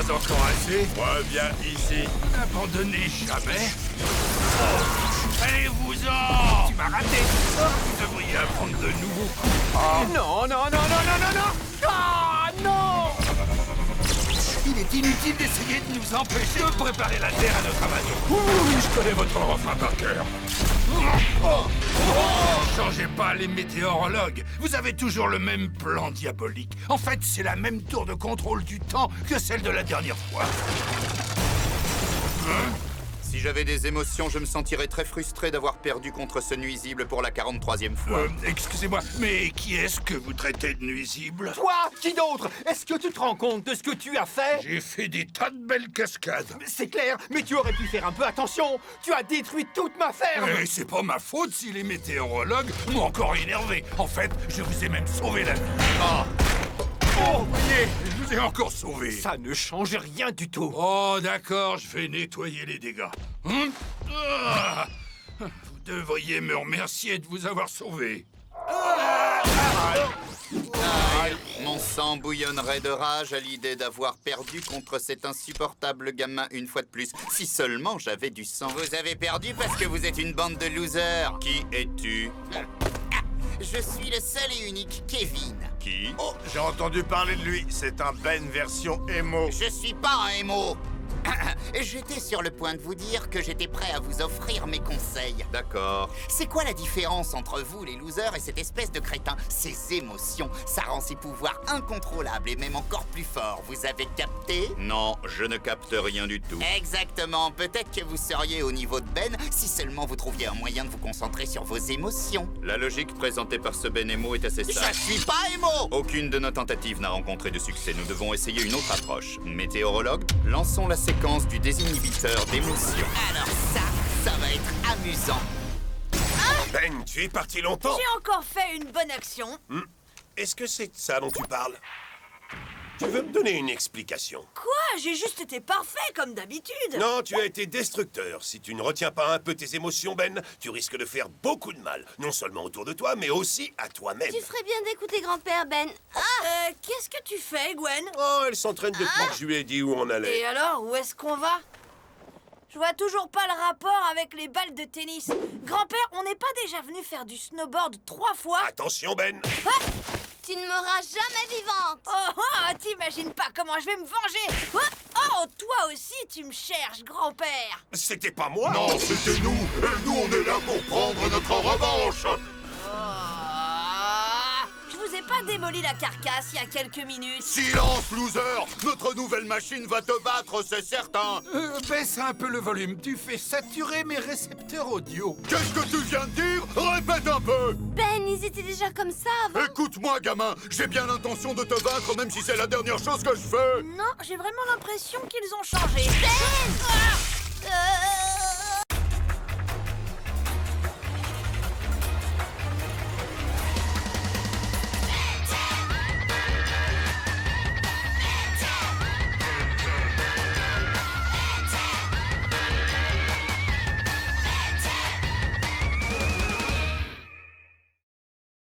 pas encore assez? Reviens ici. N'abandonnez jamais. Oh, allez-vous-en! Tu m'as raté. Vous devriez apprendre de nouveaux coups. Oh. Non, non, non, non, non, non, non! Ah, non! Il est inutile d'essayer de nous empêcher de préparer la Terre à notre invasion. Ouh, je connais votre refrain par cœur. Changez pas les météorologues. Vous avez toujours le même plan diabolique. En fait, c'est la même tour de contrôle du temps que celle de la dernière fois. Si j'avais des émotions, je me sentirais très frustré d'avoir perdu contre ce nuisible pour la 43e fois. Excusez-moi, mais qui est-ce que vous traitez de nuisible? Toi? Qui d'autre? Est-ce que tu te rends compte de ce que tu as fait? J'ai fait des tas de belles cascades. C'est clair, mais tu aurais pu faire un peu attention. Tu as détruit toute ma ferme. Et c'est pas ma faute si les météorologues m'ont encore énervé. En fait, je vous ai même sauvé la vie. Oh, voyez, je vous ai encore sauvé. Ça ne change rien du tout. Oh, d'accord, je vais nettoyer les dégâts. Vous devriez me remercier de vous avoir sauvé. Mon sang bouillonnerait de rage à l'idée d'avoir perdu contre cet insupportable gamin une fois de plus. Si seulement j'avais du sang. Vous avez perdu parce que vous êtes une bande de losers. Qui es-tu? Je suis le seul et unique Kevin. Qui? Oh, j'ai entendu parler de lui. C'est un Ben version émo. Je suis pas un émo. J'étais sur le point de vous dire que j'étais prêt à vous offrir mes conseils. D'accord. C'est quoi la différence entre vous, les losers, et cette espèce de crétin? Ses émotions, ça rend ses pouvoirs incontrôlables et même encore plus forts. Vous avez capté? Non, je ne capte rien du tout. Exactement. Peut-être que vous seriez au niveau de Ben si seulement vous trouviez un moyen de vous concentrer sur vos émotions. La logique présentée par ce Ben émo est assez sage. Je suis pas émo! Aucune de nos tentatives n'a rencontré de succès. Nous devons essayer une autre approche. Météorologue, lançons la séquence du désinhibiteur d'émotions. Alors ça va être amusant. Ben, tu es parti longtemps. J'ai encore fait une bonne action. Est-ce que c'est de ça dont tu parles? Tu veux me donner une explication? Quoi? J'ai juste été parfait, comme d'habitude. Non, tu as été destructeur. Si tu ne retiens pas un peu tes émotions, Ben, tu risques de faire beaucoup de mal. Non seulement autour de toi, mais aussi à toi-même. Tu ferais bien d'écouter grand-père, Ben. Qu'est-ce que tu fais, Gwen? Oh, elle s'entraîne depuis que je lui ai dit où on allait. Et alors, où est-ce qu'on va? Je vois toujours pas le rapport avec les balles de tennis. Grand-père, on n'est pas déjà venu faire du snowboard 3 fois? Attention, Ben. Tu ne mourras jamais vivante. Oh, t'imagines pas comment je vais me venger. Oh, toi aussi, tu me cherches, grand-père. C'était pas moi. Non, c'était nous. Et nous, on est là pour prendre notre revanche. Je vous ai pas démoli la carcasse il y a quelques minutes. Silence, loser! Notre nouvelle machine va te battre, c'est certain! Baisse un peu le volume. Tu fais saturer mes récepteurs audio. Qu'est-ce que tu viens de dire? Répète un peu! Ben, ils étaient déjà comme ça avant. Écoute-moi, gamin! J'ai bien l'intention de te vaincre, même si c'est la dernière chose que je fais! Non, j'ai vraiment l'impression qu'ils ont changé. Ben